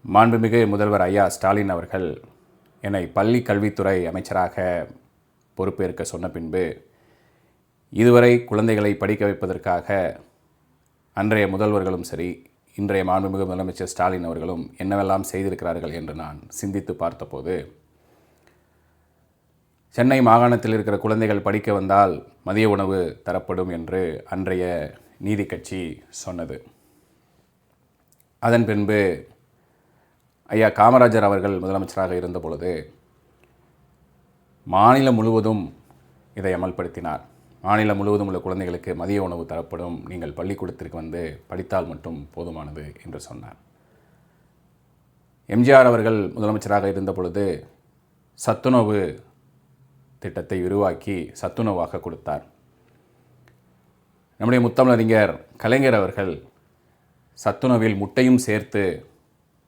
மாண்புமிகு முதல்வர் ஐயா ஸ்டாலின் அவர்கள் என்னை பள்ளி கல்வித்துறை அமைச்சராக பொறுப்பேற்க சொன்ன பின்பு இதுவரை குழந்தைகளை படிக்க வைப்பதற்காக அன்றைய முதல்வர்களும் சரி, இன்றைய மாண்புமிகு முதலமைச்சர் ஸ்டாலின் அவர்களும் என்னவெல்லாம் செய்திருக்கிறார்கள் என்று நான் சிந்தித்து பார்த்தபோது, சென்னை மாகாணத்தில் இருக்கிற குழந்தைகள் படிக்க வந்தால் மதிய உணவு தரப்படும் என்று அன்றைய நீதி கட்சி சொன்னது. அதன் பின்பு ஐயா காமராஜர் அவர்கள் முதலமைச்சராக இருந்த பொழுது மாநிலம் முழுவதும் இதை அமல்படுத்தினார். மாநிலம் முழுவதும் உள்ள குழந்தைகளுக்கு மதிய உணவு தரப்படும், நீங்கள் பள்ளிக்கூடத்திற்கு வந்து படித்தால் மட்டும் போதுமானது என்று சொன்னார். எம்ஜிஆர் அவர்கள் முதலமைச்சராக இருந்த பொழுது சத்துணவு திட்டத்தை விரிவாக்கி சத்துணவாக கொடுத்தார். நம்முடைய முத்தமிழறிஞர் கலைஞர் அவர்கள் சத்துணவில் முட்டையும் சேர்த்து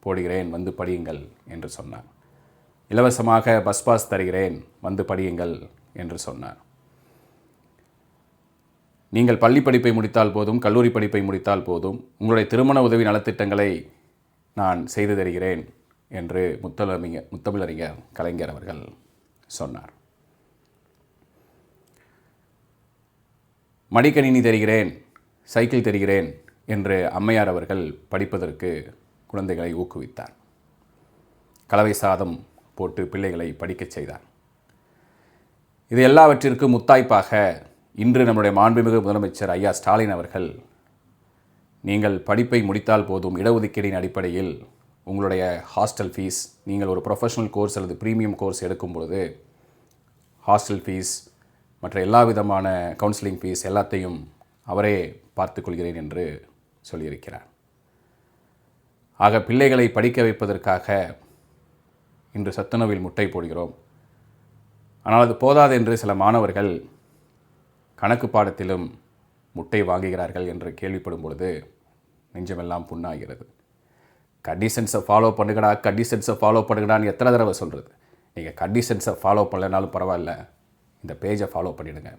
போடுகிறேன், வந்து படியுங்கள் என்று சொன்னார். இலவசமாக பஸ் பாஸ் தருகிறேன், வந்து படியுங்கள் என்று சொன்னார். நீங்கள் பள்ளி படிப்பை முடித்தால் போதும், கல்லூரி படிப்பை முடித்தால் போதும், உங்களுடைய திருமண உதவி நலத்திட்டங்களை நான் செய்து தருகிறேன் என்று முத்தமிழறிஞர் கலைஞர் அவர்கள் சொன்னார். மடிக்கணினி தருகிறேன், சைக்கிள் தருகிறேன் என்று அம்மையார் அவர்கள் படிப்பதற்கு குழந்தைகளை ஊக்குவித்தார். கலவை சாதம் போட்டு பிள்ளைகளை படிக்கச் செய்தார். இது எல்லாவற்றிற்கும் முத்தாய்ப்பாக இன்று நம்முடைய மாண்புமிகு முதலமைச்சர் ஐயா ஸ்டாலின் அவர்கள், நீங்கள் படிப்பை முடித்தால் போதும், இடஒதுக்கீடின் அடிப்படையில் உங்களுடைய ஹாஸ்டல் ஃபீஸ், நீங்கள் ஒரு ப்ரொஃபஷனல் கோர்ஸ் அல்லது ப்ரீமியம் கோர்ஸ் எடுக்கும் பொழுது ஹாஸ்டல் ஃபீஸ் மற்ற எல்லா விதமான கவுன்சிலிங் ஃபீஸ் எல்லாத்தையும் அவரே பார்த்துக்கொள்கிறேன் என்று சொல்லியிருக்கிறார். ஆக பிள்ளைகளை படிக்க வைப்பதற்காக இன்று சத்துணவில் முட்டை போடுகிறோம். ஆனால் அது போதாது என்று சில மாணவர்கள் கணக்கு பாடத்திலும் முட்டை வாங்குகிறார்கள் என்று கேள்விப்படும் பொழுது நெஞ்சமெல்லாம் புண்ணாகிறது. கண்டிஷன்ஸை ஃபாலோ பண்ணுங்கடான்னு எத்தனை தடவை சொல்கிறது? நீங்கள் கண்டிஷன்ஸை ஃபாலோ பண்ணலைனாலும் பரவாயில்ல, இந்த பேஜை ஃபாலோ பண்ணிவிடுங்க.